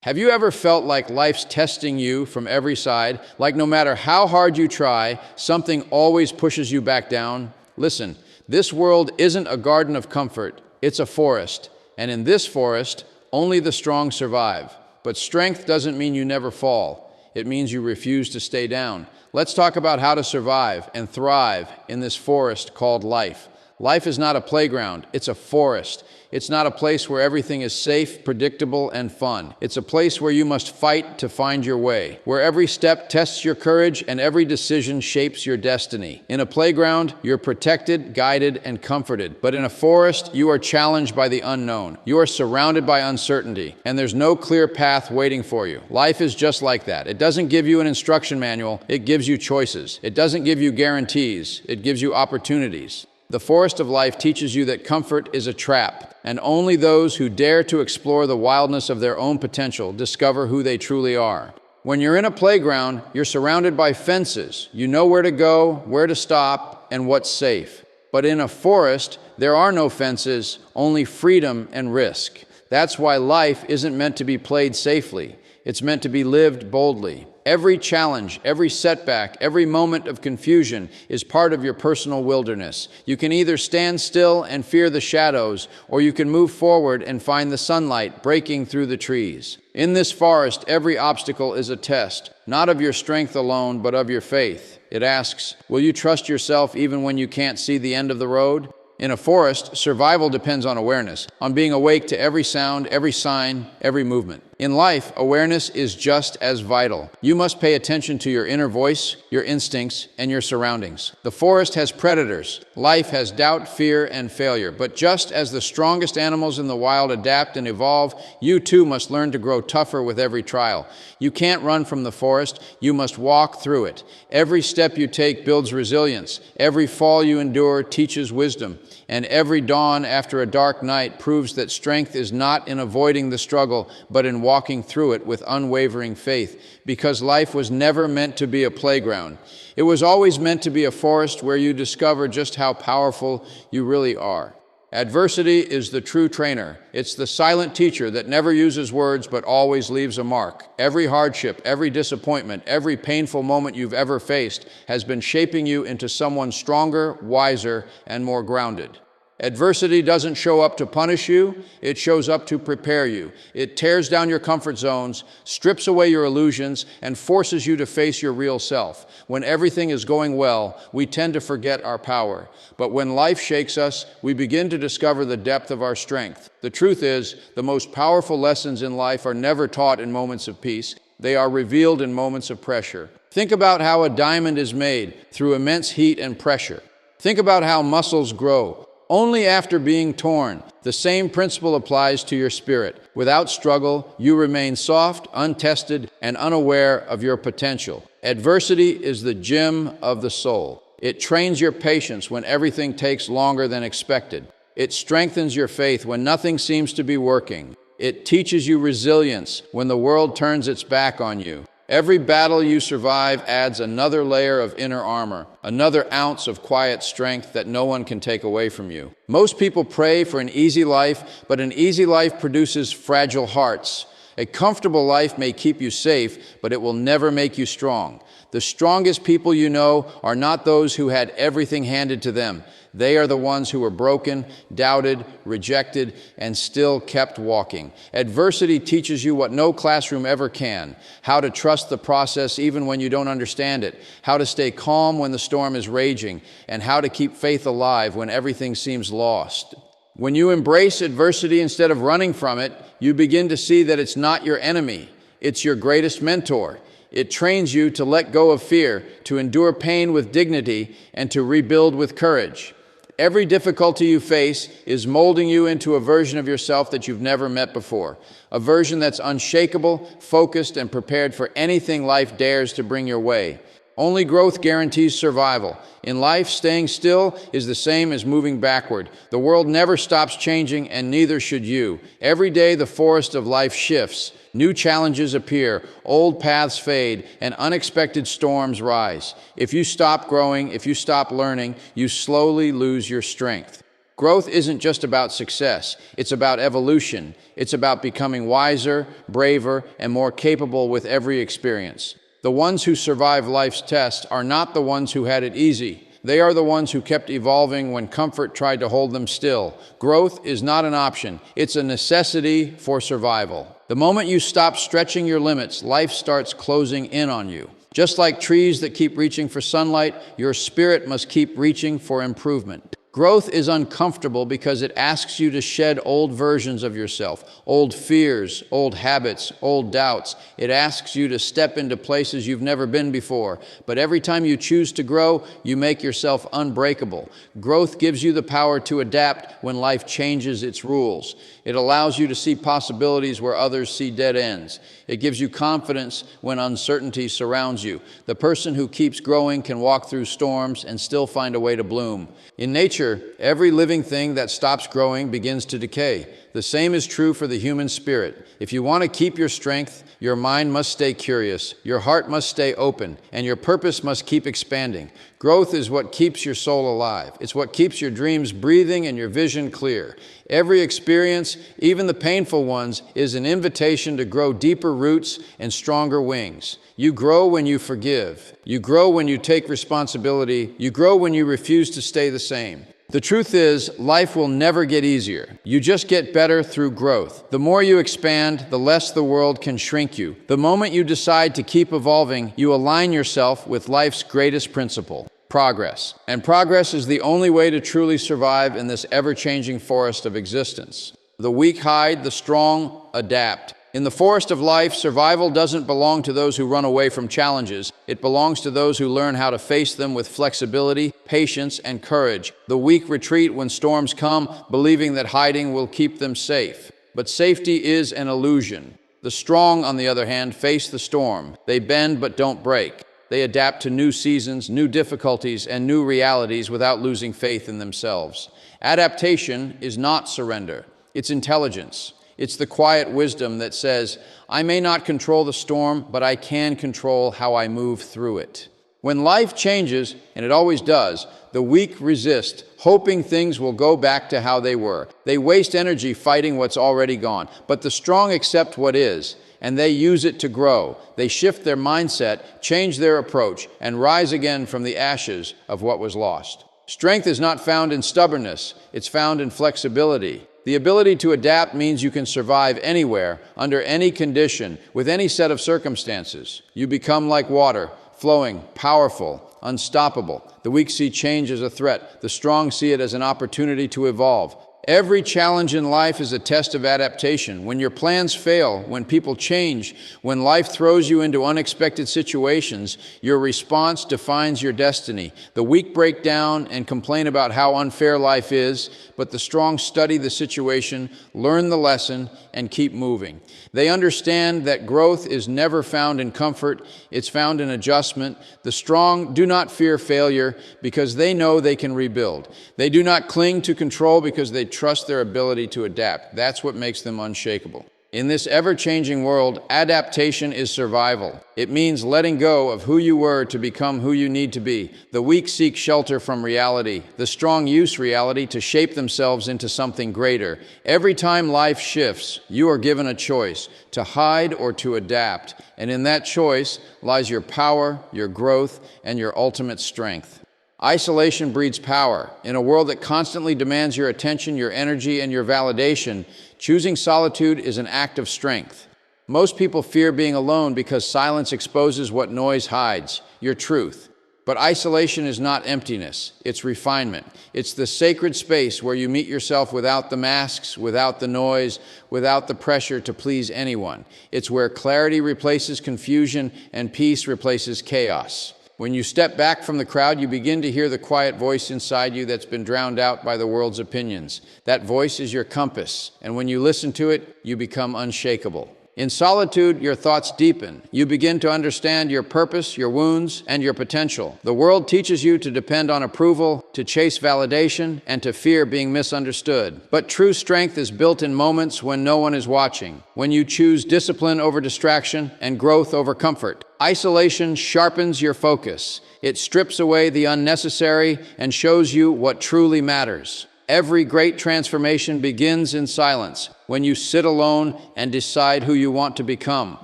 Have you ever felt like life's testing you from every side, like no matter how hard you try, something always pushes you back down? Listen, this world isn't a garden of comfort, it's a forest. And in this forest, only the strong survive. But strength doesn't mean you never fall. It means you refuse to stay down. Let's talk about how to survive and thrive in this forest called life. Life is not a playground, it's a forest. It's not a place where everything is safe, predictable, and fun. It's a place where you must fight to find your way, where every step tests your courage and every decision shapes your destiny. In a playground, you're protected, guided, and comforted. But in a forest, you are challenged by the unknown. You are surrounded by uncertainty, and there's no clear path waiting for you. Life is just like that. It doesn't give you an instruction manual, it gives you choices. It doesn't give you guarantees, it gives you opportunities. The forest of life teaches you that comfort is a trap, and only those who dare to explore the wildness of their own potential discover who they truly are. When you're in a playground, you're surrounded by fences. You know where to go, where to stop, and what's safe. But in a forest, there are no fences, only freedom and risk. That's why life isn't meant to be played safely. It's meant to be lived boldly. Every challenge, every setback, every moment of confusion is part of your personal wilderness. You can either stand still and fear the shadows, or you can move forward and find the sunlight breaking through the trees. In this forest, every obstacle is a test, not of your strength alone, but of your faith. It asks, will you trust yourself even when you can't see the end of the road? In a forest, survival depends on awareness, on being awake to every sound, every sign, every movement. In life, awareness is just as vital. You must pay attention to your inner voice, your instincts, and your surroundings. The forest has predators. Life has doubt, fear, and failure. But just as the strongest animals in the wild adapt and evolve, you too must learn to grow tougher with every trial. You can't run from the forest, you must walk through it. Every step you take builds resilience. Every fall you endure teaches wisdom. And every dawn after a dark night proves that strength is not in avoiding the struggle, but in walking through it with unwavering faith, because life was never meant to be a playground. It was always meant to be a forest where you discover just how powerful you really are. Adversity is the true trainer. It's the silent teacher that never uses words but always leaves a mark. Every hardship, every disappointment, every painful moment you've ever faced has been shaping you into someone stronger, wiser, and more grounded. Adversity doesn't show up to punish you, it shows up to prepare you. It tears down your comfort zones, strips away your illusions, and forces you to face your real self. When everything is going well, we tend to forget our power. But when life shakes us, we begin to discover the depth of our strength. The truth is, the most powerful lessons in life are never taught in moments of peace. They are revealed in moments of pressure. Think about how a diamond is made through immense heat and pressure. Think about how muscles grow only after being torn. The same principle applies to your spirit. Without struggle, you remain soft, untested, and unaware of your potential. Adversity is the gym of the soul. It trains your patience when everything takes longer than expected. It strengthens your faith when nothing seems to be working. It teaches you resilience when the world turns its back on you. Every battle you survive adds another layer of inner armor, another ounce of quiet strength that no one can take away from you. Most people pray for an easy life, but an easy life produces fragile hearts. A comfortable life may keep you safe, but it will never make you strong. The strongest people you know are not those who had everything handed to them. They are the ones who were broken, doubted, rejected, and still kept walking. Adversity teaches you what no classroom ever can: how to trust the process even when you don't understand it, how to stay calm when the storm is raging, and how to keep faith alive when everything seems lost. When you embrace adversity instead of running from it, you begin to see that it's not your enemy, it's your greatest mentor. It trains you to let go of fear, to endure pain with dignity, and to rebuild with courage. Every difficulty you face is molding you into a version of yourself that you've never met before. A version that's unshakable, focused, and prepared for anything life dares to bring your way. Only growth guarantees survival. In life, staying still is the same as moving backward. The world never stops changing, and neither should you. Every day, the forest of life shifts. New challenges appear, old paths fade, and unexpected storms rise. If you stop growing, if you stop learning, you slowly lose your strength. Growth isn't just about success, it's about evolution. It's about becoming wiser, braver, and more capable with every experience. The ones who survive life's test are not the ones who had it easy. They are the ones who kept evolving when comfort tried to hold them still. Growth is not an option, it's a necessity for survival. The moment you stop stretching your limits, life starts closing in on you. Just like trees that keep reaching for sunlight, your spirit must keep reaching for improvement. Growth is uncomfortable because it asks you to shed old versions of yourself, old fears, old habits, old doubts. It asks you to step into places you've never been before. But every time you choose to grow, you make yourself unbreakable. Growth gives you the power to adapt when life changes its rules. It allows you to see possibilities where others see dead ends. It gives you confidence when uncertainty surrounds you. The person who keeps growing can walk through storms and still find a way to bloom. In nature, every living thing that stops growing begins to decay. The same is true for the human spirit. If you want to keep your strength, your mind must stay curious, your heart must stay open, and your purpose must keep expanding. Growth is what keeps your soul alive. It's what keeps your dreams breathing and your vision clear. Every experience, even the painful ones, is an invitation to grow deeper roots and stronger wings. You grow when you forgive. You grow when you take responsibility. You grow when you refuse to stay the same. The truth is, life will never get easier. You just get better through growth. The more you expand, the less the world can shrink you. The moment you decide to keep evolving, you align yourself with life's greatest principle: progress. And progress is the only way to truly survive in this ever-changing forest of existence. The weak hide, the strong adapt. In the forest of life, survival doesn't belong to those who run away from challenges. It belongs to those who learn how to face them with flexibility, patience, and courage. The weak retreat when storms come, believing that hiding will keep them safe. But safety is an illusion. The strong, on the other hand, face the storm. They bend but don't break. They adapt to new seasons, new difficulties, and new realities without losing faith in themselves. Adaptation is not surrender. It's intelligence. It's the quiet wisdom that says, I may not control the storm, but I can control how I move through it. When life changes, and it always does, the weak resist, hoping things will go back to how they were. They waste energy fighting what's already gone, but the strong accept what is, and they use it to grow. They shift their mindset, change their approach, and rise again from the ashes of what was lost. Strength is not found in stubbornness, it's found in flexibility. The ability to adapt means you can survive anywhere, under any condition, with any set of circumstances. You become like water, flowing, powerful, unstoppable. The weak see change as a threat. The strong see it as an opportunity to evolve. Every challenge in life is a test of adaptation. When your plans fail, when people change, when life throws you into unexpected situations, your response defines your destiny. The weak break down and complain about how unfair life is, but the strong study the situation, learn the lesson, and keep moving. They understand that growth is never found in comfort, it's found in adjustment. The strong do not fear failure because they know they can rebuild. They do not cling to control because they trust their ability to adapt. That's what makes them unshakable. In this ever-changing world, adaptation is survival. It means letting go of who you were to become who you need to be. The weak seek shelter from reality. The strong use reality to shape themselves into something greater. Every time life shifts, you are given a choice to hide or to adapt. And in that choice lies your power, your growth, and your ultimate strength. Isolation breeds power. In a world that constantly demands your attention, your energy, and your validation, choosing solitude is an act of strength. Most people fear being alone because silence exposes what noise hides, your truth. But isolation is not emptiness, it's refinement. It's the sacred space where you meet yourself without the masks, without the noise, without the pressure to please anyone. It's where clarity replaces confusion and peace replaces chaos. When you step back from the crowd, you begin to hear the quiet voice inside you that's been drowned out by the world's opinions. That voice is your compass, and when you listen to it, you become unshakable. In solitude, your thoughts deepen. You begin to understand your purpose, your wounds, and your potential. The world teaches you to depend on approval, to chase validation, and to fear being misunderstood. But true strength is built in moments when no one is watching, when you choose discipline over distraction and growth over comfort. Isolation sharpens your focus. It strips away the unnecessary and shows you what truly matters. Every great transformation begins in silence, when you sit alone and decide who you want to become.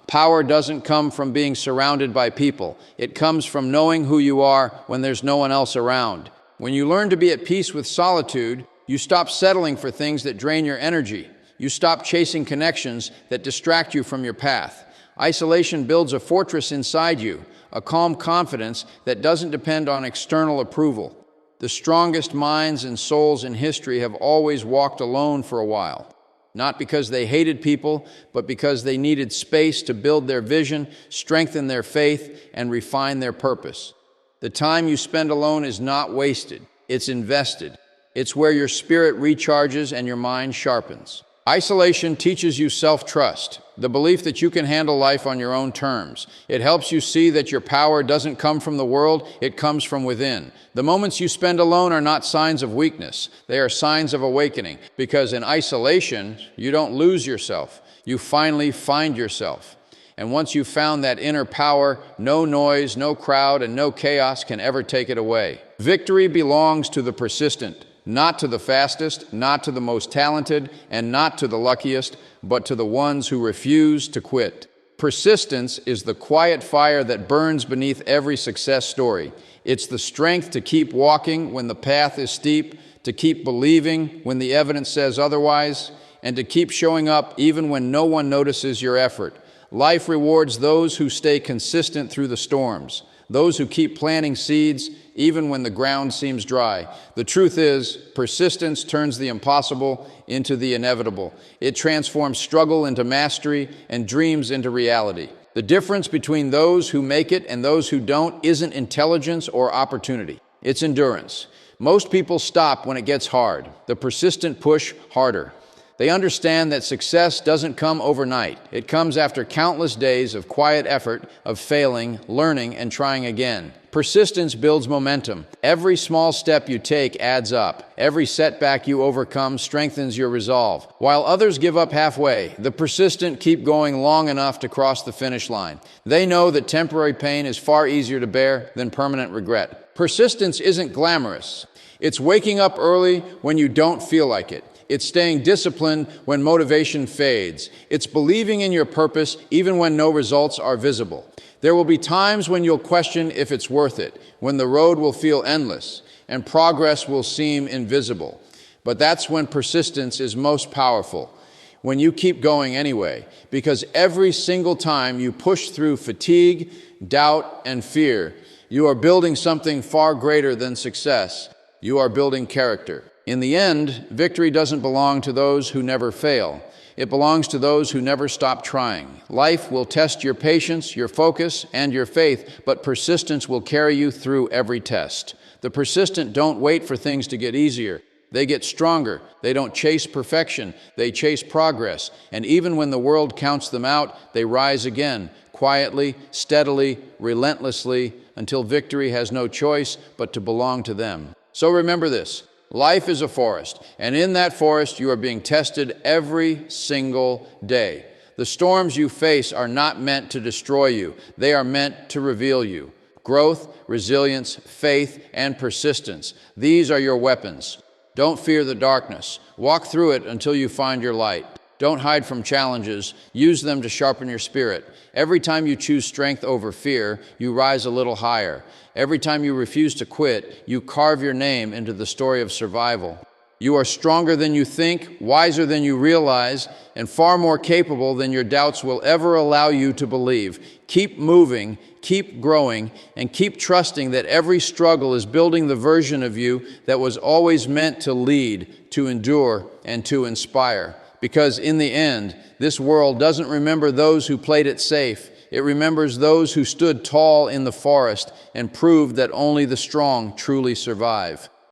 Power doesn't come from being surrounded by people. It comes from knowing who you are when there's no one else around. When you learn to be at peace with solitude, you stop settling for things that drain your energy. You stop chasing connections that distract you from your path. Isolation builds a fortress inside you, a calm confidence that doesn't depend on external approval. The strongest minds and souls in history have always walked alone for a while. Not because they hated people, but because they needed space to build their vision, strengthen their faith, and refine their purpose. The time you spend alone is not wasted, it's invested. It's where your spirit recharges and your mind sharpens. Isolation teaches you self-trust, the belief that you can handle life on your own terms. It helps you see that your power doesn't come from the world, it comes from within. The moments you spend alone are not signs of weakness, they are signs of awakening, because in isolation, you don't lose yourself, you finally find yourself. And once you've found that inner power, no noise, no crowd, and no chaos can ever take it away. Victory belongs to the persistent. Not to the fastest, not to the most talented, and not to the luckiest, but to the ones who refuse to quit. Persistence is the quiet fire that burns beneath every success story. It's the strength to keep walking when the path is steep, to keep believing when the evidence says otherwise, and to keep showing up even when no one notices your effort. Life rewards those who stay consistent through the storms, those who keep planting seeds even when the ground seems dry. The truth is, persistence turns the impossible into the inevitable. It transforms struggle into mastery and dreams into reality. The difference between those who make it and those who don't isn't intelligence or opportunity. It's endurance. Most people stop when it gets hard. The persistent push harder. They understand that success doesn't come overnight. It comes after countless days of quiet effort, of failing, learning, and trying again. Persistence builds momentum. Every small step you take adds up. Every setback you overcome strengthens your resolve. While others give up halfway, the persistent keep going long enough to cross the finish line. They know that temporary pain is far easier to bear than permanent regret. Persistence isn't glamorous. It's waking up early when you don't feel like it. It's staying disciplined when motivation fades. It's believing in your purpose even when no results are visible. There will be times when you'll question if it's worth it, when the road will feel endless and progress will seem invisible. But that's when persistence is most powerful, when you keep going anyway, because every single time you push through fatigue, doubt, and fear, you are building something far greater than success. You are building character. In the end, victory doesn't belong to those who never fail. It belongs to those who never stop trying. Life will test your patience, your focus, and your faith, but persistence will carry you through every test. The persistent don't wait for things to get easier. They get stronger. They don't chase perfection. They chase progress. And even when the world counts them out, they rise again, quietly, steadily, relentlessly, until victory has no choice but to belong to them. So remember this. Life is a forest, and in that forest you are being tested every single day. The storms you face are not meant to destroy you. They are meant to reveal you. Growth, resilience, faith, and persistence. These are your weapons. Don't fear the darkness. Walk through it until you find your light. Don't hide from challenges. Use them to sharpen your spirit. Every time you choose strength over fear, you rise a little higher. Every time you refuse to quit, you carve your name into the story of survival. You are stronger than you think, wiser than you realize, and far more capable than your doubts will ever allow you to believe. Keep moving, keep growing, and keep trusting that every struggle is building the version of you that was always meant to lead, to endure, and to inspire. Because in the end, this world doesn't remember those who played it safe. It remembers those who stood tall in the forest and proved that only the strong truly survive.